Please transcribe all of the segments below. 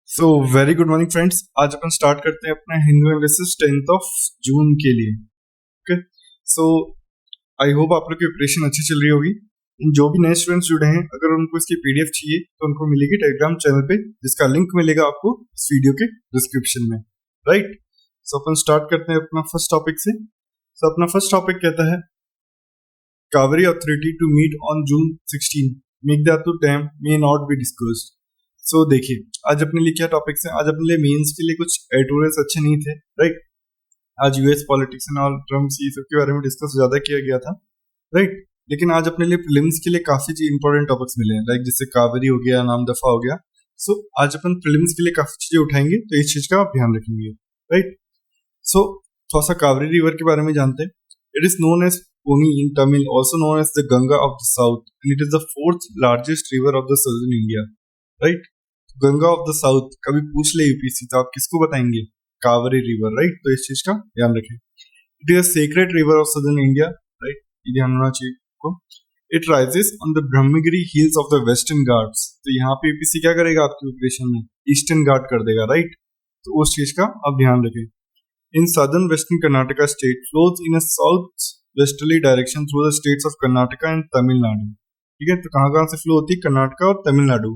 So very good morning friends. आज अपन start करते हैं अपना Hindu analysis 10th of June के लिए। ओके, सो आई होप आप लोग की प्रिपरेशन अच्छी चल रही होगी। जो भी नए स्टूडेंट्स जुड़े हैं, अगर उनको इसकी पीडीएफ चाहिए तो उनको मिलेगी टेलीग्राम चैनल पे, जिसका लिंक मिलेगा आपको इस वीडियो के डिस्क्रिप्शन में। राइट, सो अपन स्टार्ट करते हैं अपना फर्स्ट टॉपिक से। सो अपना फर्स्ट टॉपिक कहता है Cauvery authority to meet on June 16 Mekedatu dam may not be discussed. So देखिए, आज अपने लिए क्या टॉपिक्स हैं। आज अपने लिए मेंस के लिए कुछ एडिटोरियल्स अच्छे नहीं थे। राइट, आज US politics and all Trump ये सब के बारे में डिस्कस ज्यादा किया गया था। राइट, लेकिन आज अपने लिए प्रीलिम्स के लिए काफी इंपॉर्टेंट टॉपिक्स मिले हैं, लाइक जैसे कावेरी हो गया, नाम दफा हो गया। सो आज अपन प्रीलिम्स के लिए काफी चीजें उठाएंगे, तो इस चीज का आप ध्यान रखेंगे। राइट, सो थोड़ा सा कावेरी रिवर के बारे में जानते हैं। It is known as Ponni in Tamil, also known as the Ganga of the south, and it is the fourth largest river of the southern India. Right, Ganga of the south कभी पूछ ले यूपीसी तो आप किसको बताएंगे? कावेरी रिवर। राइट, तो इस चीज का ध्यान रखें। It is a sacred river of southern India. Right, ये ध्यान होना चाहिए आपको। It rises on the Brahmagiri hills of the western Ghats. तो यहाँ पे यूपीसी क्या करेगा आपकी प्रिपरेशन में? ईस्टर्न घाट कर देगा। राइट, तो उस चीज का आप ध्यान रखें। In southern western Karnataka state flows in a south westerly direction through the states of Karnataka and Tamil Nadu. ठीक है, तो कहाँ से फ्लो होती है? कर्नाटका और Tamil Nadu.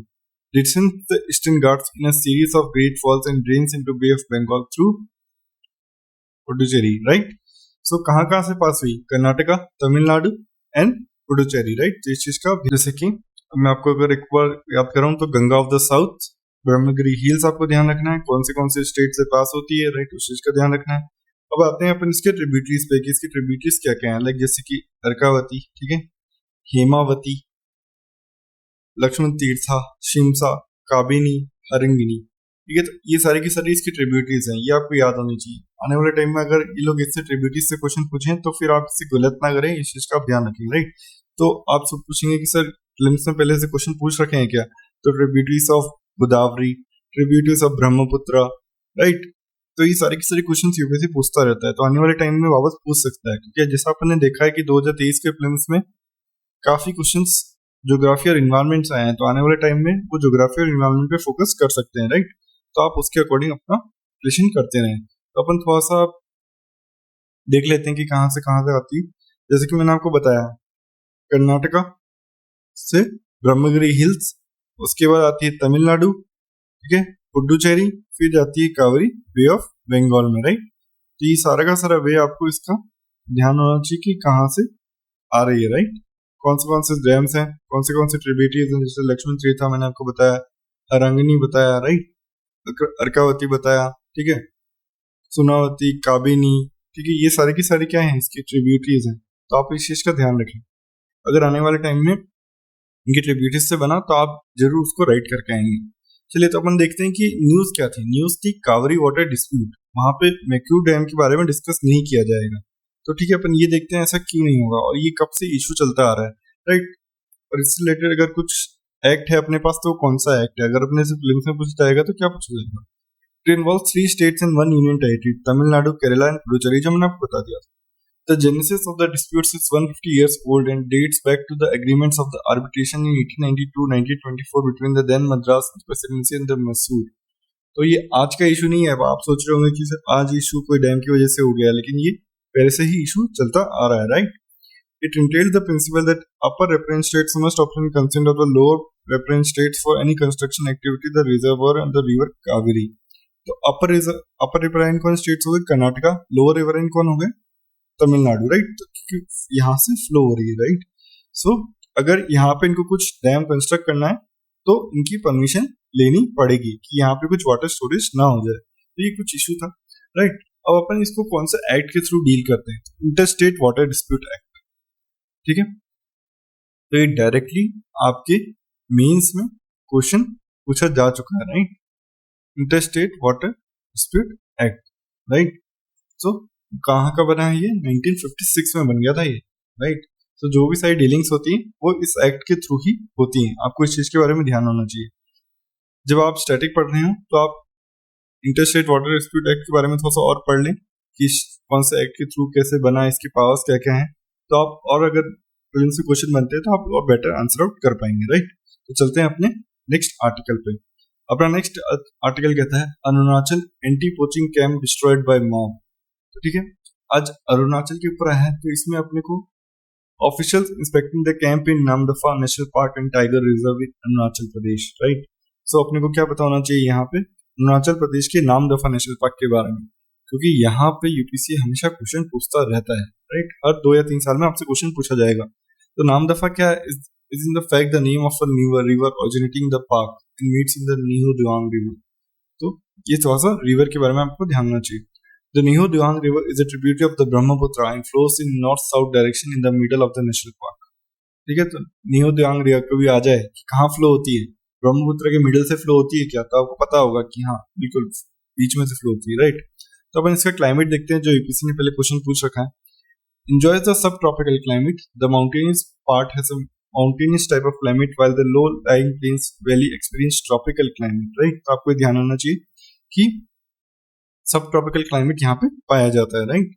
Descends the Eastern Ghats in a series of great falls and drains into Bay of Bengal through Puducherry. Right? So कहाँ से पास हुई? कर्नाटका, तमिलनाडु एंड पुडुचेरी। राइट, तो इस चीज का जैसे कि मैं आपको अगर एक बार याद कराऊं तो Ganga of the south, Brahmagiri hills आपको ध्यान रखना है, कौन से स्टेट से पास होती है। राइट, उस चीज का ध्यान रखना है। अब आते हैं अपन इसके ट्रिब्यूटरीज पे कि इसकी ट्रिब्यूटरीज क्या क्या है। लाइक जैसे कि अर्कावती, ठीक है, हेमावती, लक्ष्मण तीर्था, शिमसा, काबिनी, हरिंगिनी। ठीक है, तो ये सारी की सारी इसकी ट्रिब्यूटरीज हैं, ये आपको याद होनी चाहिए। आने वाले टाइम में अगर ये लोग इससे ट्रिब्यूटरीज से क्वेश्चन पूछें तो फिर आप इससे गलत ना करें, इस चीज का आप ध्यान रखें। राइट, तो आप सब पूछेंगे कि सर प्रीलिम्स में पहले से क्वेश्चन पूछ रखे हैं क्या? तो tributaries of Godavari, tributaries of Brahmaputra. Right, तो ये सारे की सारी क्वेश्चन यूपीएससी पूछता रहता है, तो आने वाले टाइम में वापस पूछ सकता है, क्योंकि जैसा अपन ने देखा है कि 2023 के प्रीलिम्स में काफी क्वेश्चंस ज्योग्राफी और इन्वायरमेंट आए हैं, तो आने वाले टाइम में वो ज्योग्राफी और इन्वायरमेंट पे फोकस कर सकते हैं। राइट, तो आप उसके अकॉर्डिंग अपना प्रिपरेशन करते रहें। तो अपन थोड़ा सा देख लेते हैं कि कहाँ से आती है। जैसे कि मैंने आपको बताया, कर्नाटका से ब्रह्मगिरी हिल्स, उसके बाद आती है तमिलनाडु, ठीक है, पुडुचेरी, फिर जाती है कावेरी बे ऑफ बंगाल में। राइट, तो ये सारा का सारा वे आपको इसका ध्यान होना चाहिए कि कहाँ से आ रही है। राइट, कौन से डैम्स हैं, कौन से ट्रिब्यूटरीज हैं, जैसे लक्ष्मण तीर्था मैंने आपको बताया, हरंगिनी बताया, राइट, अर्कावती बताया, ठीक है, सुनावती, काबिनी, ठीक है, ये सारे की सारी क्या है? इसकी ट्रिब्यूटरीज हैं। तो आप इस चीज का ध्यान रखें। अगर आने वाले टाइम में इनकी ट्रिब्यूटरीज से बना तो आप जरूर उसको राइट करके आएंगे। चलिए, तो अपन देखते हैं कि न्यूज क्या थी। न्यूज थी कावेरी वाटर डिस्प्यूट। वहां पे मैक्यू डैम के बारे में डिस्कस नहीं किया जाएगा। तो ठीक है, अपन ये देखते हैं ऐसा क्यों नहीं होगा और ये कब से इशू चलता आ रहा है। राइट, और इससे रिलेटेड अगर कुछ एक्ट है अपने पास तो कौन सा एक्ट है? अगर अपने से प्रीलिम्स में पूछा जाएगा तो क्या पूछा जाएगा? It involves 3 states and 1 union territory, Tamil Nadu, Kerala and Puducherry, जो मैंने आपको बता दिया। The genesis of the disputes is 150 years old and dates back to the agreements of the arbitration in 1892-1924 between the then Madras Presidency and the Mysore. तो ये आज का issue नहीं है। आप सोच रहे होंगे कि सर आज इशू कोई डैम की वजह से हो गया, लेकिन ये पहले से ही इशू चलता आ रहा है। Right, it entailed the principle that upper riparian states must obtain consent of the lower riparian states for any construction activity the reservoir and the river Kaveri. तो अपर riparian कौन स्टेट्स हो गए? कर्नाटका। लोअर riparian कौन हो गए? Tamil Nadu. Right, तो यहाँ से फ्लो हो रही है। राइट, सो अगर यहाँ पे इनको कुछ डैम कंस्ट्रक्ट करना है तो इनकी परमिशन लेनी पड़ेगी कि यहाँ पे कुछ वाटर स्टोरेज ना हो जाए। तो ये कुछ इशू था। राइट, अब अपन इसको कौन सा एक्ट के थ्रू डील करते हैं? Interstate water dispute act. ठीक है, तो ये डायरेक्टली आपके मेंस में क्वेश्चन पूछा जा चुका है। Right, interstate water dispute act. Right, so कहाँ का बना है? ये 1956 में बन गया था ये। राइट, तो जो भी सारी डीलिंग्स होती हैं वो इस एक्ट के थ्रू ही होती हैं। आपको इस चीज के बारे में ध्यान होना चाहिए। जब आप स्टैटिक पढ़ रहे हो तो आप इंटरस्टेट वाटर डिस्प्यूट एक्ट के बारे में थोड़ा सा और पढ़ लें कि कौन से एक्ट के थ्रू कैसे बना, इसके पावर्स क्या क्या हैं। तो आप और अगर प्रीलिम्स से क्वेश्चन बनते हैं तो आप और बेटर आंसर आउट कर पाएंगे। राइट, तो चलते हैं अपने नेक्स्ट आर्टिकल पे। अपना नेक्स्ट आर्टिकल कहता है Arunachal anti poaching camp destroyed by mob. तो ठीक है, आज अरुणाचल के ऊपर आया है, तो इसमें अपने को officials inspecting the camp in Namdapha national park and tiger reserve in Arunachal Pradesh, right. So अपने को क्या पता होना चाहिए यहाँ पे अरुणाचल प्रदेश के नामदफा नेशनल पार्क के बारे में, क्योंकि यहाँ पे यूपीसी हमेशा क्वेश्चन पूछता रहता है, राइट। हर 2 या 3 साल में आपसे क्वेश्चन पूछा जाएगा। तो नामदफा क्या है? Is in the fact the name of a river originating the park and meets in the नीहू दिवांग रिवर। तो ये थोड़ा सा रिवर के बारे में आपको ध्यान देना चाहिए। The Niho Diwang River is a tributary of the Brahmaputra and flows in north-south direction in the middle of the national park. ठीक है, तो निहो दिवांग रिवर कभी आ जाए कि कहाँ फ्लो होती है, ब्रह्मपुत्र के मिडिल से फ्लो होती है क्या, तो आपको पता होगा कि हाँ बिल्कुल बीच में से फ्लो होती है, राइट। तो अपन इसका क्लाइमेट देखते हैं, जो यूपीसी ने पहले क्वेश्चन पूछ रखा है। Enjoys the subtropical climate. The mountainous part has a mountainous type of climate while the low-lying plains valley experience tropical climate, right? तो आपको ध्यान रखना चाहिए कि सब ट्रॉपिकल क्लाइमेट यहाँ पे पाया जाता है, राइट।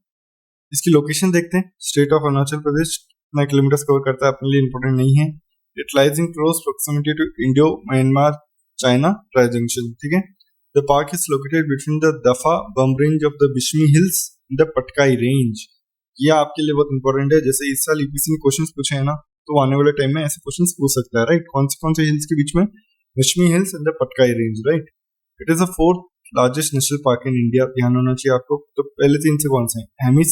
इसकी लोकेशन देखते हैं। स्टेट ऑफ अरुणाचल प्रदेश कितना किलोमीटर कवर करता है अपने लिए इंपॉर्टेंट नहीं है। It lies in close proximity to Indo Myanmar China tri junction, ठीक है। The park is located between the Dapha Bum range of the Mishmi hills in the Patkai range. ये आपके लिए बहुत इंपॉर्टेंट है। जैसे इस साल यूपीसी ने क्वेश्चन पूछे हैं ना, तो आने वाले टाइम में ऐसे क्वेश्चन पूछ सकता है, राइट। कौन से हिल्स के बीच में? Mishmi hills and the Patkai range, right. It is the 4th largest national park in India. ध्यान होना चाहिए आपको। तो पहले 3 से कौन से हैं? हेमिस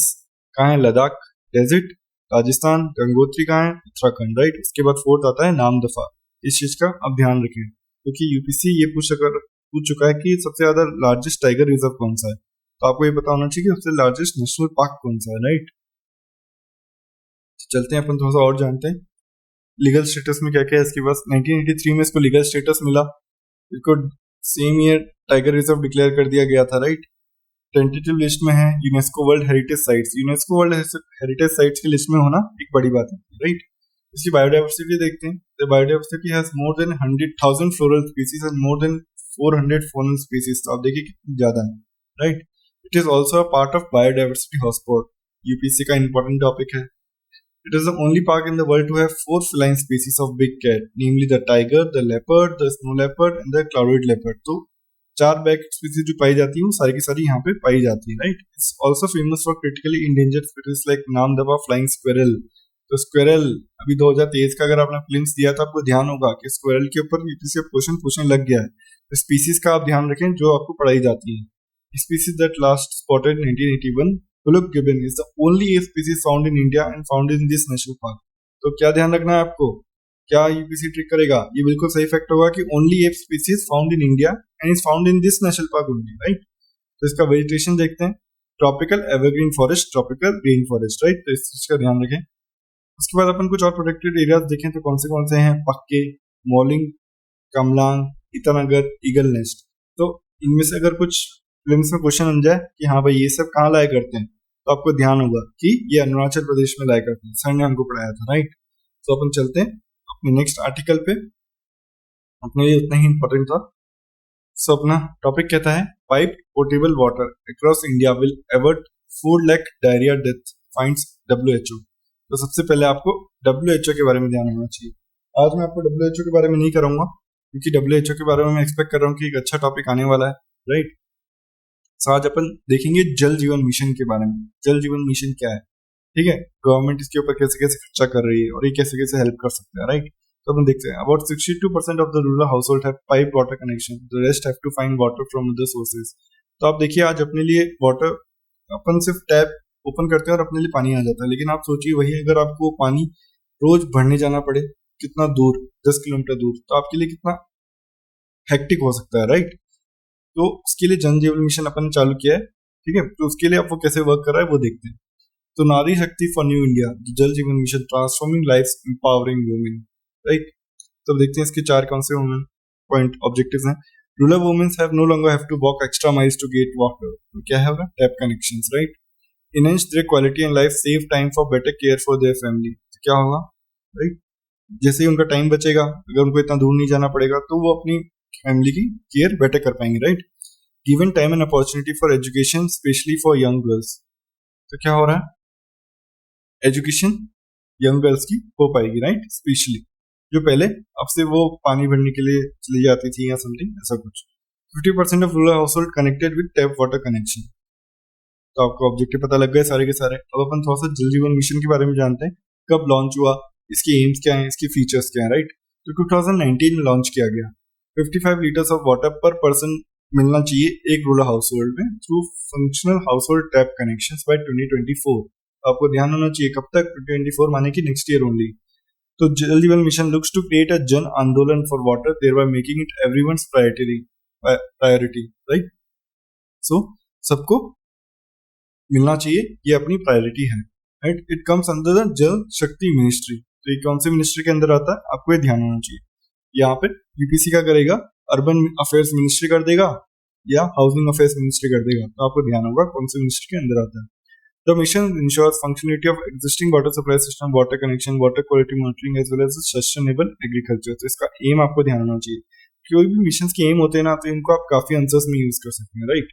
कहाँ है? लद्दाख डेजर्ट, राजस्थान, गंगोत्री कहाँ है? उत्तराखंड, राइट। इसके बाद 4th आता है नामदफा। इस चीज का आप ध्यान रखें, क्योंकि यूपीसी ये पूछ चुका है कि सबसे ज्यादा लार्जेस्ट टाइगर रिजर्व कौन सा है। तो आपको ये पता होना चाहिए कि सबसे लार्जेस्ट नेशनल पार्क कौन सा है, राइट। चलते हैं अपन थोड़ा सा और जानते हैं लीगल स्टेटस में क्या क्या है इसके पास। 1983 में इसको लीगल स्टेटस मिला। इसको same year tiger reserve declare कर दिया गया था, राइट। टेंटेटिव लिस्ट में है UNESCO world heritage sites. UNESCO world heritage sites की लिस्ट में होना एक बड़ी बात है, राइट। इसकी बायोडाइवर्सिटी देखते हैं। The biodiversity has more than 100,000 floral species and more than 400 faunal species. तो आप देखिए कितनी ज्यादा है, right. It is also a part of biodiversity hotspot. UPC का इंपॉर्टेंट टॉपिक है। It is the only park in the world to have 4 feline species of big cat, namely the tiger, the leopard, the snow leopard and the clouded leopard. तो 4 back species जो पाई जाती है वो सारी की सारी यहाँ पे पाई जाती है, right. It's also famous for critically endangered species like Namdapha flying squirrel. तो स्क्वेरल अभी 2023 का अगर आपने फिल्म्स दिया था, आपको ध्यान होगा कि स्क्वेरल के ऊपर यूपीसी क्वेश्चन पूछने लग गया है। तो स्पीसीज का आप ध्यान रखें जो आपको पढ़ाई जाती है। Species that last spotted 1981 Huluk gibbon is the only ape species found in India and found in this national park. तो क्या ध्यान रखना है आपको? क्या यूपीसी ट्रिक करेगा? ये बिल्कुल सही फैक्ट होगा कि only ape species found in India and is found in this national park only, right? तो इसका वेजिटेशन देखते हैं। Tropical evergreen forest, tropical rain forest, right. तो इस चीज का ध्यान रखें। उसके बाद अपन कुछ और प्रोटेक्टेड एरियाज देखें तो कौन से हैं? पक्के, मॉलिंग, कमलांग, ईटानगर, ईगल नेस्ट। तो इनमें से अगर कुछ फिल्म्स में क्वेश्चन बन जाए कि हाँ भाई ये सब कहाँ लाया करते हैं, तो आपको ध्यान होगा कि ये अरुणाचल प्रदेश में लाया करते हैं। सर ने हमको पढ़ाया था, राइट। तो अपन चलते हैं अपने नेक्स्ट आर्टिकल पे। अपने लिए उतना ही इंपॉर्टेंट था। सो अपना टॉपिक कहता है pipe portable water across India will avert 4 lakh diarrhoea death finds WHO। तो सबसे पहले आपको WHO के बारे में ध्यान होना चाहिए। आज मैं आपको WHO के बारे में नहीं करूंगा, क्योंकि WHO के बारे में मैं एक्सपेक्ट कर रहा हूँ कि एक अच्छा टॉपिक आने वाला है, राइट। आज अपन देखेंगे जल जीवन मिशन के बारे में। जल जीवन मिशन क्या है, ठीक है। गवर्नमेंट इसके ऊपर कैसे कैसे खर्चा कर रही है और ये कैसे कैसे हेल्प कर सकता है, राइट। तो अपन देखते हैं। About 62% of the rural household have pipe water connection, the rest have to find water from other sources. तो आप देखिए आज अपने लिए वाटर अपन सिर्फ टैप ओपन करते हैं और अपने लिए पानी आ जाता है। लेकिन आप सोचिए वही अगर आपको पानी रोज भरने जाना पड़े, कितना दूर, 10 किलोमीटर दूर, तो आपके लिए कितना हेक्टिक हो सकता है, राइट। तो उसके लिए जल जीवन मिशन अपन ने चालू किया है, ठीक है। तो उसके लिए आप वो कैसे वर्क कर रहा है वो देखते हैं। तो नारी शक्ति for new India, Jal Jeevan mission transforming lifes empowering women, right. तो देखते हैं इसके 4 कौन से वुमेन पॉइंट ऑब्जेक्टिव्स हैं। Rural womens have no longer have to walk extra miles to get water. तो क्या है होगा? Tap connections, right. Enhance their quality and life, save time for better care for their family. तो क्या होगा, right. जैसे ही उनका टाइम बचेगा, अगर उनको इतना दूर नहीं जाना पड़ेगा, तो वो अपनी फैमिली की केयर बेटर कर पाएंगे, right. Given time and opportunity for education specially for young girls. तो क्या हो रहा है? एजुकेशन यंग गर्ल्स की हो पाएगी, राइट, स्पेशली, जो पहले अब से वो पानी भरने के लिए चली जाती थी या समथिंग ऐसा कुछ। 50% of rural house hold connected with tap water connection. तो आपको ऑब्जेक्टिव पता लग गए सारे के सारे। अब अपन थोड़ा सा जल जीवन मिशन के बारे में जानते हैं, कब लॉन्च हुआ, इसके एम्स क्या हैं, इसके फीचर्स क्या हैं, राइट। तो 2019 में लॉन्च किया गया। 55 litres of water per person मिलना चाहिए एक रूरल हाउस होल्ड में through functional household tap connection by 2024। आपको ध्यान होना चाहिए कब तक, 2024 माने कि नेक्स्ट ईयर ओनली। तो Jal Jeevan mission looks to create a jan andolan for water, thereby making it everyone's priority, right. So सबको मिलना चाहिए, ये अपनी प्रायोरिटी है, right. It comes under the Jal Shakti ministry. तो ये कौन सी मिनिस्ट्री के अंदर आता है, आपको ये ध्यान होना चाहिए। यहाँ पे यूपीसी का करेगा, अर्बन अफेयर्स मिनिस्ट्री कर देगा या हाउसिंग अफेयर्स मिनिस्ट्री कर देगा। तो आपको ध्यान होगा कौन सी मिनिस्ट्री के अंदर आता है। The mission ensures functionality of existing water supply system, water connection, water quality monitoring as well as sustainable agriculture. तो इसका एम आपको ध्यान होना चाहिए। कोई भी मिशन के एम होते हैं ना, तो इनको आप काफी आंसर्स में यूज कर सकते हैं, right.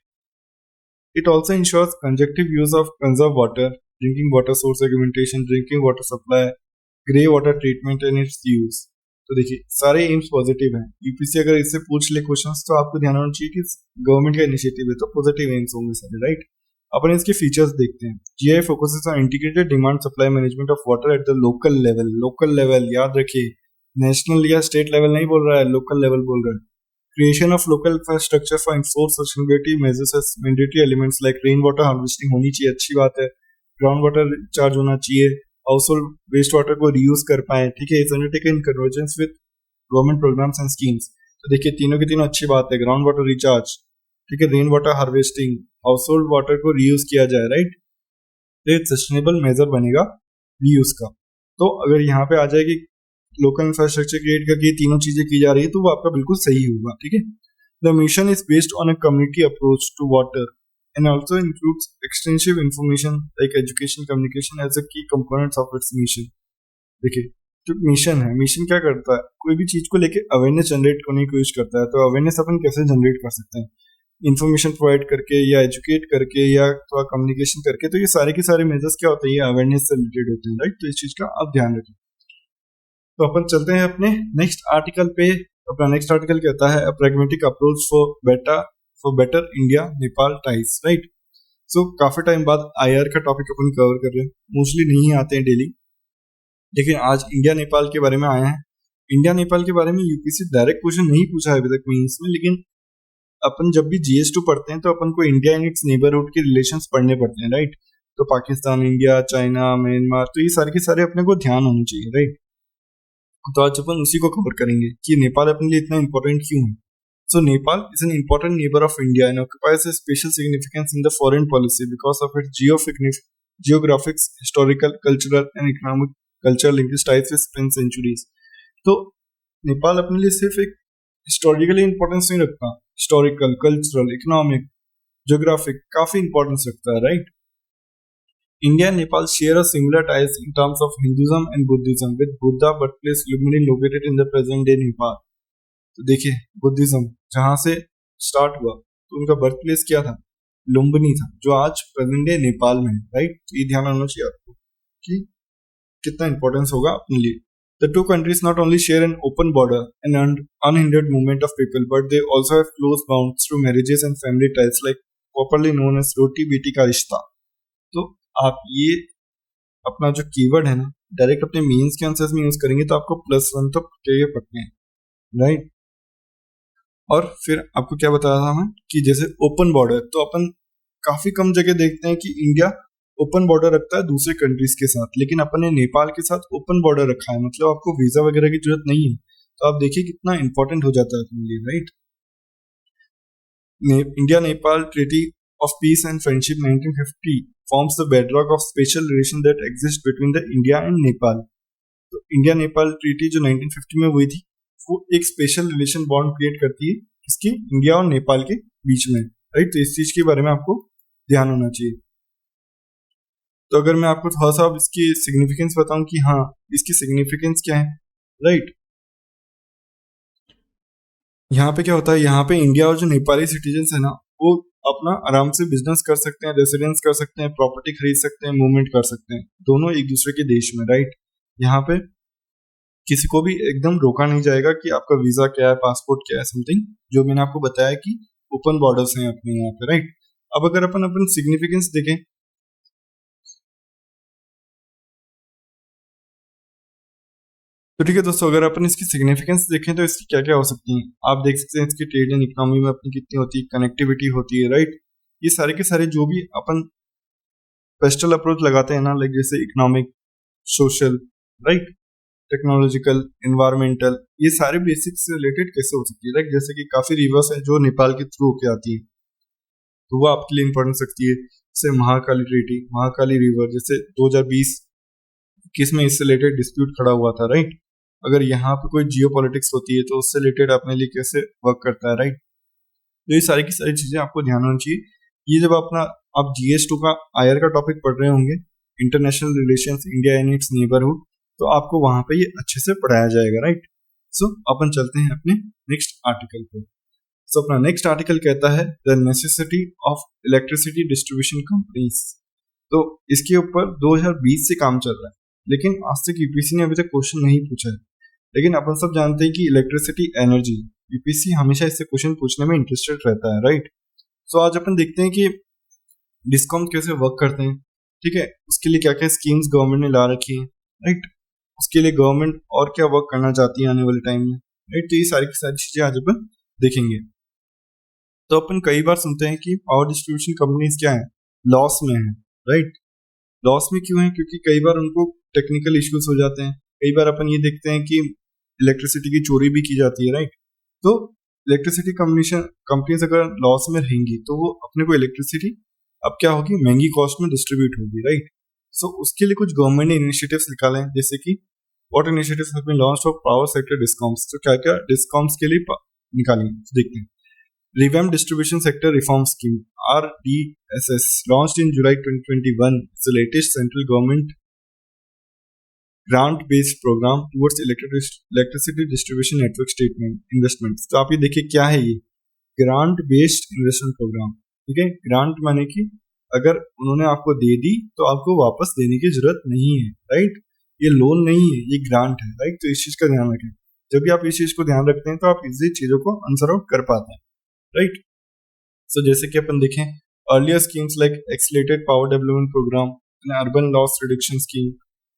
It also ensures conjunctive use of conserved water, drinking water source augmentation, drinking water supply, grey water treatment and its use। तो देखिए सारे एम्स पॉजिटिव हैं। यूपीसी अगर इससे पूछ ले क्वेश्चंस तो आपको ध्यान होना चाहिए कि गवर्नमेंट का इनिशिएटिव है, तो पॉजिटिव एम्स होंगे सारे, राइट। अपन इसके फीचर्स देखते हैं। GI focuses on integrated demand supply management of water at the local level. Local level याद रखिए, नेशनल या स्टेट लेवल नहीं बोल रहा है, लोकल लेवल बोल रहा है। Creation of local infrastructure for enforced sustainability measures as mandatory elements like rain water harvesting होनी चाहिए, अच्छी बात है। ग्राउंड वाटर रिचार्ज होना चाहिए, हाउस होल्ड वेस्ट वाटर को रीयूज कर पाए, ठीक है। Is undertaken in convergence with government programmes and schemes. तो देखिए तीनों की तीनों अच्छी बात है, ग्राउंड वाटर रिचार्ज, ठीक है, rain water harvesting, house hold water को रीयूज किया जाए, राइट। तो एक सस्टेनेबल मेजर बनेगा रीयूज का। तो अगर यहाँ पे आ जाएगी लोकल इंफ्रास्ट्रक्चर क्रिएट करके तीनों चीजें की जा रही है, तो वो आपका बिल्कुल सही होगा, ठीक है। The mission is based on a community approach to water and also includes extensive information like education communication as a key components of its mission. देखिए जो मिशन है, मिशन क्या करता है, कोई भी चीज को लेके अवेयरनेस जनरेट करने की कोशिश करता है। तो अवेयरनेस अपन कैसे जनरेट कर सकते हैं, इन्फॉर्मेशन प्रोवाइड करके या एजुकेट करके या थोड़ा कम्युनिकेशन करके। तो ये सारे के सारे मेजर्स क्या होते हैं, ये अवेयरनेस से रिलेटेड होते हैं, राइट। तो इस चीज का आप ध्यान रखें। तो अपन चलते हैं अपने नेक्स्ट आर्टिकल पे। अपना नेक्स्ट आर्टिकल कहता है a pragmatic approach for better India Nepal ties, right. So काफी टाइम बाद आईआर का टॉपिक अपन कवर कर रहे हैं, मोस्टली नहीं आते हैं डेली, लेकिन आज इंडिया नेपाल के बारे में आया है। इंडिया नेपाल के बारे में यूपीसी डायरेक्ट क्वेश्चन नहीं पूछा है अभी तक मीन्स में, लेकिन अपन जब भी जीएस2 पढ़ते हैं तो अपन को इंडिया एंड इट्स नेबरहुड के रिलेशंस पढ़ने पड़ते हैं, राइट। तो पाकिस्तान, इंडिया, चाइना, म्यांमार, तो ये सारे के सारे अपने को ध्यान होना चाहिए, राइट। तो आज अपन उसी को कवर करेंगे कि नेपाल अपने लिए इतना इंपॉर्टेंट क्यों है। So Nepal is an important neighbour of India and occupies a special significance in the foreign policy because of its geographics, historical, cultural and economic cultural linkage ties with span centuries. तो नेपाल अपने लिए सिर्फ एक historically importance नहीं रखता, historical, cultural, economic, geographic काफी importance रखता है, right. India and Nepal share a similar ties in terms of Hinduism and Buddhism, with Buddha birthplace Lumini located in the present day Nepal। तो देखिए Buddhism जहां से start हुआ तो उनका बर्थ प्लेस क्या था, लुम्बिनी था, जो आज प्रेजेंट डे नेपाल में है, राइट। तो ये ध्यान रखना चाहिए आपको कि कितना इंपॉर्टेंस होगा अपने लिए। The two countries not only share an open border and unhindered movement of people, but they also have close bonds through marriages and family ties, like properly known as roti beti का रिश्ता। तो आप ये अपना जो keyword है ना direct अपने मीन्स के आंसर्स में यूज करेंगे तो आपको +1 तो पक्के हैं, राइट। और फिर आपको क्या बता रहा था मैं कि जैसे ओपन बॉर्डर, तो अपन काफी कम जगह देखते हैं कि इंडिया ओपन बॉर्डर रखता है दूसरे कंट्रीज के साथ, लेकिन अपन ने नेपाल के साथ ओपन बॉर्डर रखा है, मतलब आपको वीजा वगैरह की जरूरत नहीं है। तो आप देखिए कितना इंपॉर्टेंट हो जाता है अपने लिए, right. India Nepal treaty of Peace and Friendship 1950 forms the bedrock of special relation that exists between the India and Nepal। तो इंडिया नेपाल ट्रीटी जो 1950 में हुई थी वो एक स्पेशल रिलेशन बॉन्ड क्रिएट करती है इसकी इंडिया और नेपाल के बीच में, राइट। तो इस चीज के बारे में आपको ध्यान होना चाहिए। तो अगर मैं आपको थोड़ा सा इसकी सिग्निफिकेंस बताऊं कि हाँ इसकी सिग्निफिकेंस क्या है, राइट। यहाँ पे क्या होता है, यहाँ पे इंडिया और जो नेपाली सिटीजन्स है ना वो अपना आराम से बिजनेस कर सकते हैं, रेसिडेंस कर सकते हैं, प्रॉपर्टी खरीद सकते हैं, मूवमेंट कर सकते हैं, दोनों एक दूसरे के देश में, राइट। यहाँ पे किसी को भी एकदम रोका नहीं जाएगा कि आपका वीजा क्या है, पासपोर्ट क्या है, समथिंग जो मैंने आपको बताया कि ओपन बॉर्डर्स हैं अपने यहाँ पे, राइट। अब अगर अपन सिग्निफिकेंस देखें, तो ठीक है दोस्तों, अगर अपन इसकी सिग्निफिकेंस देखें तो इसकी क्या क्या हो सकती है, आप देख सकते हैं इसकी ट्रेड एंड इकोनॉमी में अपनी कितनी होती है, कनेक्टिविटी होती है, राइट। ये सारे के सारे जो भी अपन पेस्टल अप्रोच लगाते हैं ना, लाइक जैसे economic, social, right, technological, environmental, ये सारे बेसिक्स से रिलेटेड कैसे हो सकती है, लाइक जैसे कि काफी रिवर्स है जो नेपाल के थ्रू होके आती है, तो वो आपके लिए इंपॉर्टेंट सकती है। जैसे महाकाली ट्रीटी, महाकाली रिवर, जैसे 2020 21 में इससे रिलेटेड डिस्प्यूट खड़ा हुआ था, राइट। अगर यहाँ पे कोई जियो पॉलिटिक्स होती है तो उससे रिलेटेड अपने लिए कैसे वर्क करता है, राइट। तो ये सारी की सारी चीजें आपको ध्यान होनी चाहिए। ये जब आप GS2 का आयर का टॉपिक पढ़ रहे होंगे, international relations India and it's neighbourhood, तो आपको वहां पे ये अच्छे से पढ़ाया जाएगा, राइट। सो अपन चलते हैं अपने नेक्स्ट आर्टिकल पे। सो अपना नेक्स्ट आर्टिकल कहता है the necessity of electricity distribution companies. तो इसके ऊपर 2020 से काम चल रहा है, लेकिन आज तक यूपीएससी ने अभी तक क्वेश्चन नहीं पूछा है। लेकिन अपन सब जानते हैं कि इलेक्ट्रिसिटी एनर्जी, यूपीएससी हमेशा इससे क्वेश्चन पूछने में इंटरेस्टेड रहता है, राइट। सो आज अपन देखते हैं कि डिस्कॉम कैसे वर्क करते हैं, ठीक है, उसके लिए क्या क्या स्कीम्स गवर्नमेंट ने ला रखी है, राइट, उसके लिए गवर्नमेंट और क्या वर्क करना चाहती है आने वाले टाइम में, राइट। तो ये सारी की सारी चीजें आज अपन देखेंगे। तो अपन कई बार सुनते हैं कि पावर डिस्ट्रीब्यूशन कंपनीज क्या है, लॉस में है, राइट। लॉस में क्यों है, क्योंकि कई बार उनको टेक्निकल इश्यूज हो जाते हैं। कई बार अपन ये देखते हैं कि इलेक्ट्रिसिटी की चोरी भी की जाती है, राइट। तो इलेक्ट्रिसिटी कंपनीज अगर लॉस में रहेंगी तो वो अपने को इलेक्ट्रिसिटी अब क्या होगी, महंगी कॉस्ट में डिस्ट्रीब्यूट होगी, राइट। सो उसके लिए कुछ गवर्नमेंट ने इनिशिएटिव्स निकाले हैं, जैसे कि what initiatives have been launched for power sector discoms. तो क्या क्या डिस्कॉम्स के लिए निकाली देखते हैं। Revamped Distribution Sector Reform Scheme (RDSS) launched in July 2021 is the latest central government grant-based program towards electricity distribution network statement investments। तो आप ये देखिए क्या है ये ग्रांट बेस्ड इन्वेस्टमेंट प्रोग्राम, ठीक है। ग्रांट माने कि अगर उन्होंने आपको दे दी तो आपको वापस देने की जरूरत नहीं है, राइट। ये लोन नहीं है, ये ग्रांट है, राइट। तो इस चीज का ध्यान रखें। जब भी आप इस चीज को ध्यान रखते हैं तो आप इसी चीजों को आंसर आउट कर पाते हैं, राइट। सो जैसे कि अपन देखें earlier schemes like accelerated power development program and urban loss reduction scheme,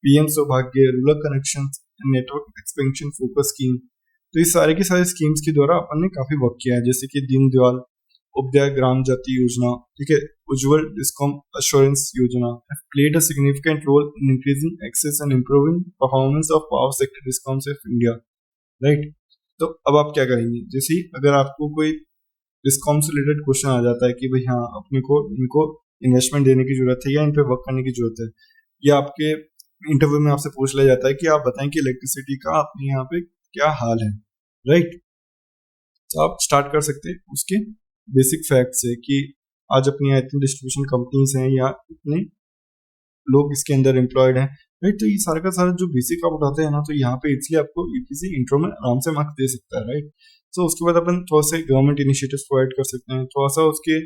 PM Saubhagya, rural connections and network expansion focus scheme. तो इस सारे के सारे स्कीम्स के द्वारा अपन ने काफी वर्क किया है, जैसे कि दीनदयाल उपाध्याय ग्राम ज्योति योजना, ठीक है, Ujjwal discom assurance Yojana played a significant role in increasing access and improving performance of power sector discoms of India, right. तो अब आप क्या करेंगे, जैसे अगर आपको कोई डिस्कॉम से रिलेटेड क्वेश्चन आ जाता है कि भाई हाँ अपने को इनको इन्वेस्टमेंट देने की जरूरत है या इन पे वर्क करने की जरूरत है, या आपके इंटरव्यू में आपसे पूछ लिया जाता है कि आप बताएं कि इलेक्ट्रिसिटी का अपने यहाँ पे क्या हाल है, राइट। तो आप स्टार्ट कर सकते हैं उसके बेसिक फैक्ट से कि आज अपनी इतनी डिस्ट्रीब्यूशन कंपनीज हैं या इतने लोग इसके अंदर एम्प्लॉयड हैं, राइट। तो ये सारा का सारा जो बेसिक आप उठाते हैं ना, तो यहाँ पे इसलिए आपको यूपीएससी इंट्रो में आराम से मार्क्स दे सकता है, राइट। तो उसके बाद अपन थोड़ा सा गवर्नमेंट इनिशिएटिव्स प्रोवाइड कर सकते हैं, थोड़ा सा उसके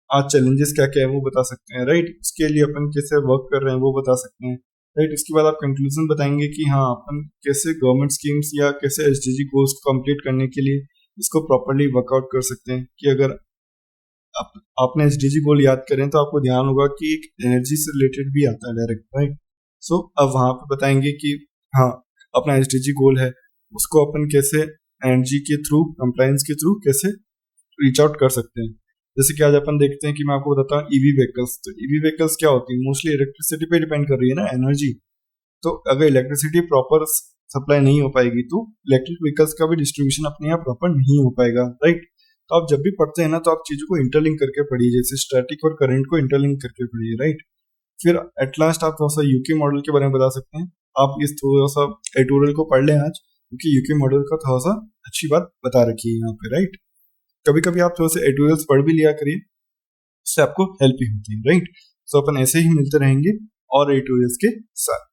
आज चैलेंजेस क्या क्या है वो बता सकते हैं, राइट। उसके लिए अपन कैसे वर्क कर रहे हैं वो बता सकते हैं, राइट। उसके बाद आप कंक्लूजन बताएंगे कि हाँ अपन कैसे गवर्नमेंट स्कीम्स या कैसे एसडीजी गोल्स को कंप्लीट करने के लिए इसको प्रॉपरली वर्कआउट कर सकते हैं। कि अगर आपने एसडीजी गोल याद करें तो आपको ध्यान होगा कि एक एनर्जी से रिलेटेड भी आता है डायरेक्ट, राइट। सो अब वहां पे बताएंगे कि हाँ अपना एसडीजी गोल है उसको अपन कैसे एनर्जी के थ्रू, कंप्लायंस के थ्रू कैसे रीच आउट कर सकते हैं। जैसे कि आज अपन देखते हैं कि मैं आपको बताता हूँ ईवी व्हीकल्स। तो ईवी व्हीकल्स क्या होती है, मोस्टली इलेक्ट्रिसिटी पे डिपेंड कर रही है ना एनर्जी। तो अगर इलेक्ट्रिसिटी प्रॉपर सप्लाई नहीं हो पाएगी तो इलेक्ट्रिक व्हीकल्स का भी डिस्ट्रीब्यूशन अपने यहाँ प्रॉपर नहीं हो पाएगा, राइट। तो आप जब भी पढ़ते हैं ना तो आप चीजों को इंटरलिंक करके पढ़िए, जैसे स्टैटिक और करंट को इंटरलिंक करके पढ़िए, राइट। फिर एट लास्ट आप थोड़ा सा यूके मॉडल के बारे में बता सकते हैं। आप इस थोड़ा सा एडिटोरियल को पढ़ लें आज, क्योंकि यूके मॉडल का थोड़ा सा अच्छी बात बता रखी है यहाँ पे, राइट। कभी कभी आप थोड़ा सा एडिटोरियल्स पढ़ भी लिया करिए, इससे आपको हेल्प ही होती है, राइट। सो अपन ऐसे ही मिलते रहेंगे और एडिटोरियल्स के साथ।